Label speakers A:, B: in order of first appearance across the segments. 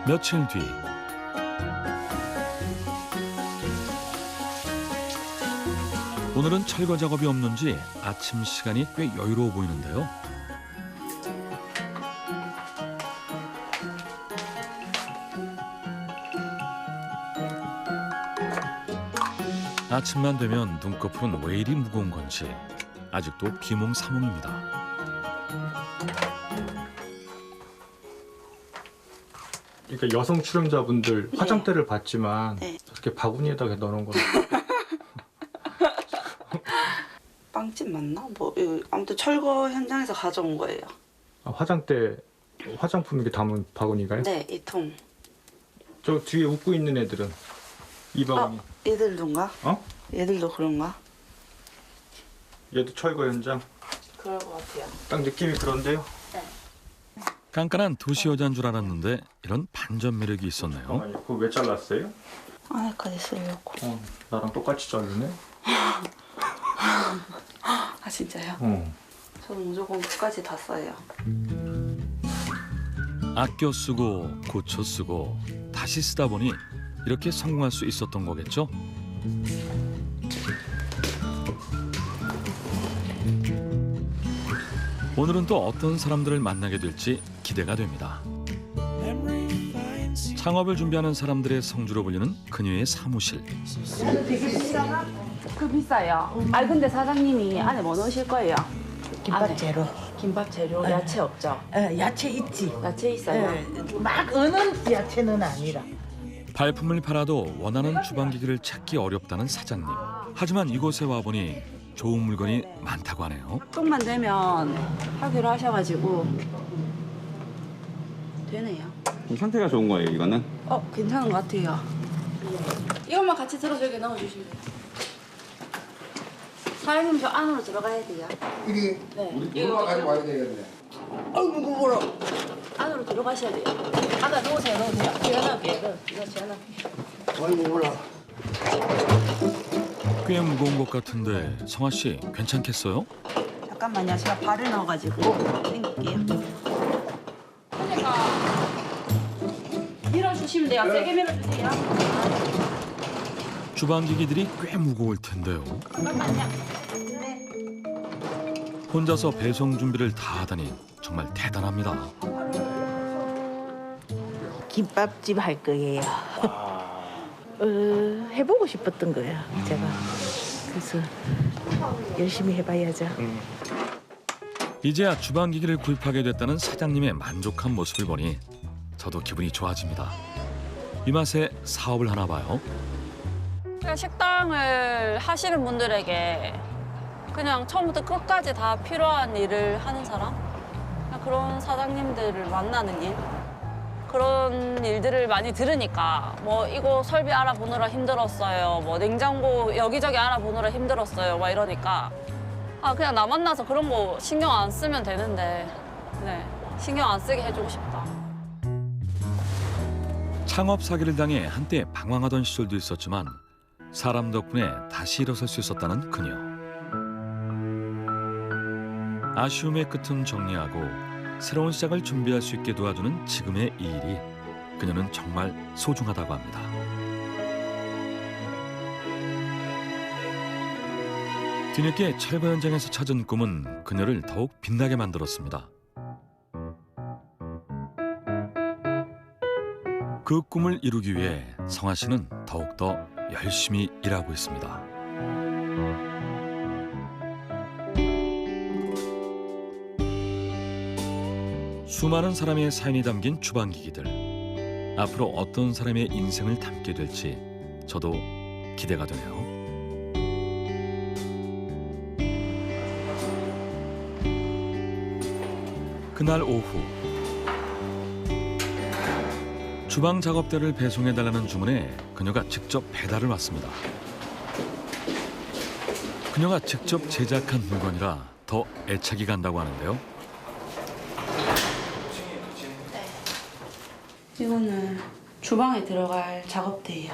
A: 며칠 뒤 오늘은 철거 작업이 없는지 아침 시간이 꽤 여유로워 보이는데요. 아침만 되면 눈꺼풀은 왜 이리 무거운 건지 아직도 비몽사몽입니다.
B: 그러니까 여성 출연자분들
C: 네.
B: 화장대를 봤지만
C: 네.
B: 이렇게 바구니에다 넣어놓은 건
C: 빵집 맞나? 뭐 이거 아무튼 철거 현장에서 가져온 거예요.
B: 화장대 화장품 이렇게 담은 바구니가요?
C: 네, 이 통.
B: 저 뒤에 웃고 있는 애들은 이 바구니.
C: 얘들도인가?
B: 어?
C: 얘들도 그런가?
B: 얘도 철거 현장.
C: 그럴 것 같아요.
B: 딱 느낌이 그런데요.
A: 깐깐한 도시 여자인 줄 알았는데 이런 반전 매력이 있었네요.
B: 잠깐만요. 그거 왜 잘랐어요?
C: 안에까지 쓰려고.
B: 나랑 똑같이 자르네.
C: 아 진짜요? 저는 무조건 끝까지 다 써요.
A: 아껴 쓰고 고쳐 쓰고 다시 쓰다 보니 이렇게 성공할 수 있었던 거겠죠? 오늘은 또 어떤 사람들을 만나게 될지 기대가 됩니다. 창업을 준비하는 사람들의 성주로 불리는 그녀의 사무실.
D: 그 비싸요. 아 근데 사장님이 안에 뭐 넣으실 거예요?
E: 김밥
D: 안에.
E: 재료.
D: 김밥 재료, 야채 없죠?
E: 야채 있지.
D: 야채 있어요.
E: 막 어는 야채는 아니라.
A: 발품을 팔아도 원하는 주방기기를 찾기 어렵다는 사장님. 하지만 이곳에 와보니 좋은 물건이 많다고 하네요.
D: 조금만 되면 하기로 하셔가지고 되네요.
F: 상태가 좋은 거예요, 이거는?
D: 괜찮은 것 같아요. 이것만 같이 들어서 여기 넣어주시면 돼요. 사장님 저 안으로 들어가야 돼요.
G: 이리
D: 네.
G: 우리 물만 가지고 와야 되겠네. 아이고 무거워라.
D: 안으로 들어가셔야 돼요. 아까 넣으세요, 넣으세요. 제가 이거 제가 넣을게요.
G: 아이고 무거워라.
A: 꽤 무거운 것 같은데 성아 씨 괜찮겠어요?
C: 잠깐만요. 제가 발을 넣어가지고 당길게요.
D: 그러니까 밀어주시면 돼요. 세게 밀어주세요.
A: 주방기기들이 꽤 무거울 텐데요.
D: 잠깐만요.
A: 혼자서 배송 준비를 다 하다니 정말 대단합니다.
E: 김밥집 할 거예요. 해보고 싶었던 거예요, 제가. 그래서 열심히 해봐야죠.
A: 이제야 주방기기를 구입하게 됐다는 사장님의 만족한 모습을 보니 저도 기분이 좋아집니다. 이 맛에 사업을 하나 봐요.
H: 그냥 식당을 하시는 분들에게 그냥 처음부터 끝까지 다 필요한 일을 하는 사람? 그냥 그런 사장님들을 만나는 일? 그런 일들을 많이 들으니까 뭐 이거 설비 알아보느라 힘들었어요. 뭐 냉장고 여기저기 알아보느라 힘들었어요. 막 이러니까 그냥 나 만나서 그런 거 신경 안 쓰면 되는데 네, 신경 안 쓰게 해주고 싶다.
A: 창업 사기를 당해 한때 방황하던 시절도 있었지만 사람 덕분에 다시 일어설 수 있었다는 그녀. 아쉬움의 끝은 정리하고 새로운 시작을 준비할 수 있게 도와주는 지금의 이 일이 그녀는 정말 소중하다고 합니다. 뒤늦게 철거 현장에서 찾은 꿈은 그녀를 더욱 빛나게 만들었습니다. 그 꿈을 이루기 위해 성아 씨는 더욱더 열심히 일하고 있습니다. 수많은 사람의 사연이 담긴 주방기기들. 앞으로 어떤 사람의 인생을 담게 될지 저도 기대가 되네요. 그날 오후 주방 작업대를 배송해달라는 주문에 그녀가 직접 배달을 왔습니다. 그녀가 직접 제작한 물건이라 더 애착이 간다고 하는데요.
C: 이거는 주방에 들어갈 작업대예요.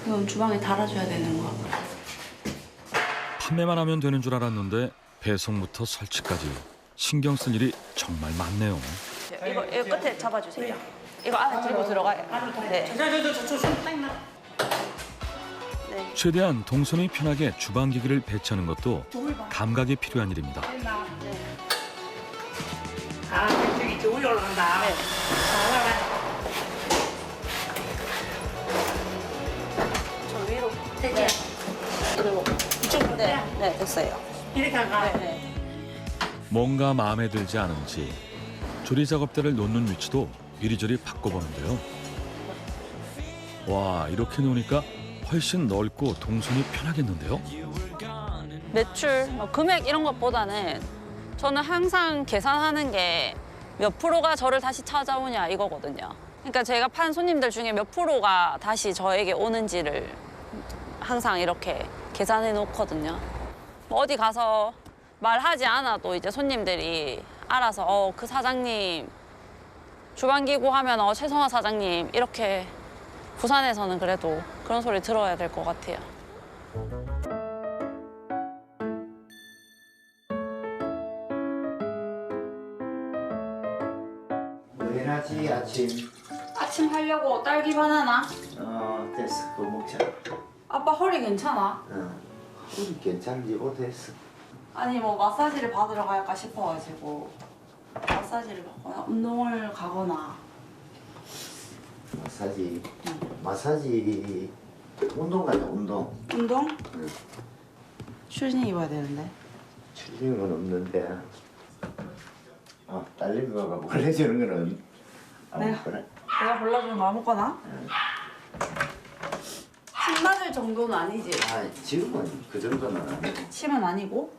C: 이건 주방에 달아줘야 되는 거.
A: 판매만 하면 되는 줄 알았는데 배송부터 설치까지 신경 쓸 일이 정말 많네요.
H: 이거 끝에 잡아주세요. 이거 안에 들고 들어가요. 네.
A: 최대한 동선이 편하게 주방기기를 배치하는 것도 감각이 필요한 일입니다.
E: 아, 저기 저 위에 올라간다.
H: 네. 저 위로. 되지? 그리고 이쪽으로. 네, 됐어요.
E: 이렇게 가.
H: 네.
A: 뭔가 마음에 들지 않은지 조리 작업대를 놓는 위치도 이리저리 바꿔보는데요. 와, 이렇게 놓으니까 훨씬 넓고 동선이 편하겠는데요.
H: 매출, 뭐 금액 이런 것보다는 저는 항상 계산하는 게 몇 프로가 저를 다시 찾아오냐 이거거든요. 그러니까 제가 판 손님들 중에 몇 프로가 다시 저에게 오는지를 항상 이렇게 계산해 놓거든요. 뭐 어디 가서 말하지 않아도 이제 손님들이 알아서 그 사장님 주방기구 하면 최성화 사장님 이렇게 부산에서는 그래도 그런 소리 들어야 될 것 같아요.
G: 뭐 해놨지 아침?
H: 아침 하려고 딸기 바나나?
G: 됐어. 그거 먹자.
H: 아빠 허리 괜찮아?
G: 우리 괜찮은지 못했어.
H: 아니 뭐 마사지를 받으러 갈까 싶어가지고 마사지를 받거나 운동을 가거나.
G: 마사지 운동 가자. 운동.
H: 운동? 슈즈니 입어야 되는데.
G: 추리는 건 없는데. 딸내미가 보내주는 거는 아무거나.
H: 내가 골라주는 거 아무거나? 침 맞을 정도는 아니지?
G: 지금은 그 정도는 아니고.
H: 침은 아니고?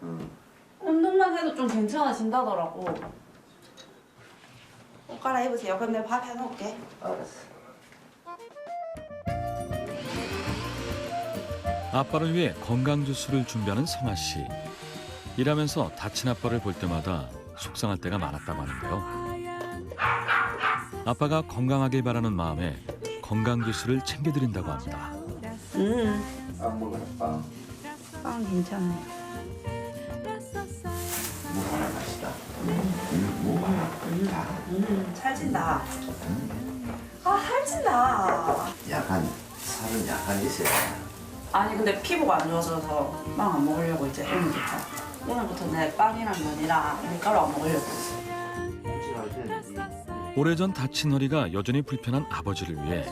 H: 운동만 해도 좀 괜찮아진다더라고. 옷 갈아입으세요. 그럼 내가 밥 해놓을게.
G: 알았어.
A: 아빠를 위해 건강 주스를 준비하는 성아 씨. 일하면서 다친 아빠를 볼 때마다 속상할 때가 많았다고 하는데요. 아빠가 건강하길 바라는 마음에 건강 주스를 챙겨드린다고 합니다.
G: 빵 먹어라. 빵.
H: 빵 괜찮아요.
G: 무화라 맛있다. 무화라.
H: 살찐다. 살찐다.
G: 살은 약간 있어야 돼.
H: 아니 근데 피부가 안 좋아져서 빵 안 먹으려고 이제 오늘부터. 오늘부터 내 빵이랑 면이랑 밀가루 안 먹으려고.
A: 오래전 다친 허리가 여전히 불편한 아버지를 위해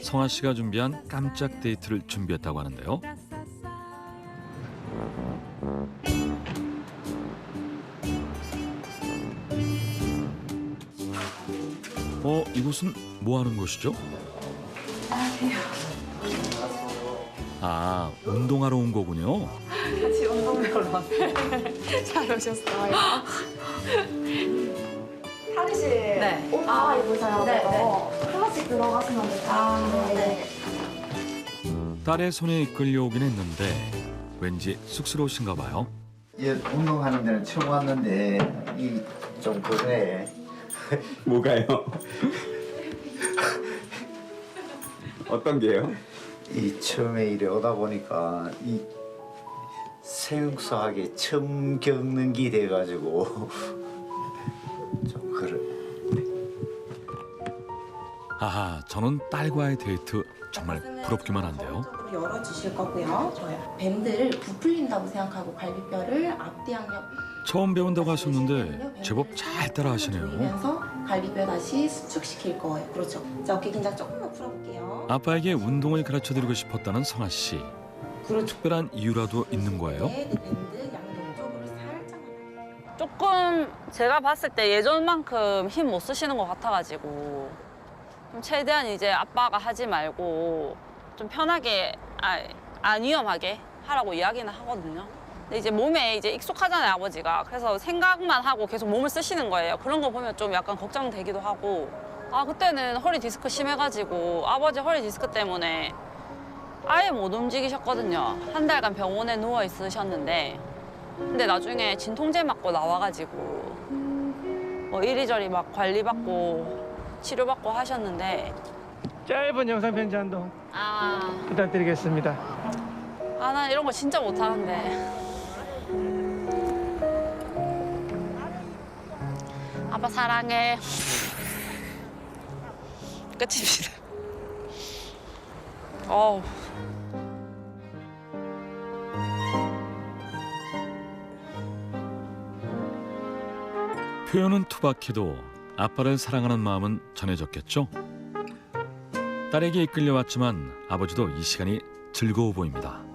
A: 성아 씨가 준비한 깜짝 데이트를 준비했다고 하는데요. 이곳은 뭐 하는 곳이죠? 아, 운동하러 온 거군요.
H: 같이 운동하러 왔어요. 잘 오셨어요.
I: 하리 씨,
H: 네.
I: 옷 갈아입으셔야
H: 네,
I: 돼요. 클래식 들어가시면 돼요.
H: 네.
A: 딸의 손에 이끌려오긴 했는데 왠지 쑥스러우신가 봐요.
G: 운동하는 데는 처음 왔는데 좀 그래.
F: 뭐가요? 어떤 게요?
G: 처음에 이래 오다 보니까 생소하게 처음 겪는 게 돼가지고 좀 그래.
A: 아하, 저는 딸과의 데이트 정말 부럽기만 한데요.
I: 열어주실 거고요. 좋아요. 밴드를 부풀린다고 생각하고 갈비뼈를 앞뒤 양옆
A: 처음 배운다고 하셨는데 제법 잘 따라하시네요.
I: 돌리면서 갈비뼈 다시 수축시킬 거예요. 그렇죠. 자, 어깨 긴장 조금만 풀어볼게요.
A: 아빠에게 운동을 가르쳐드리고 싶었다는 성아 씨.
I: 그렇죠.
A: 특별한 이유라도 있는 거예요?
I: 네, 밴드 양쪽으로 살짝만.
H: 조금 제가 봤을 때 예전만큼 힘 못 쓰시는 것 같아가지고 좀 최대한 이제 아빠가 하지 말고 좀 편하게 안 위험하게 하라고 이야기는 하거든요. 근데 이제 몸에 이제 익숙하잖아요, 아버지가. 그래서 생각만 하고 계속 몸을 쓰시는 거예요. 그런 거 보면 좀 약간 걱정되기도 하고. 그때는 허리 디스크 심해가지고 아버지 허리 디스크 때문에 아예 못 움직이셨거든요. 한 달간 병원에 누워 있으셨는데 근데 나중에 진통제 맞고 나와가지고 뭐 이리저리 막 관리받고 치료받고 하셨는데
B: 짧은 영상 편지 한 동 부탁드리겠습니다.
H: 난 이런 거 진짜 못하는데. 아빠 사랑해. 끝입니다. 어우.
A: 표현은 투박해도 아빠를 사랑하는 마음은 전해졌겠죠. 딸에게 이끌려왔지만 아버지도 이 시간이 즐거워 보입니다.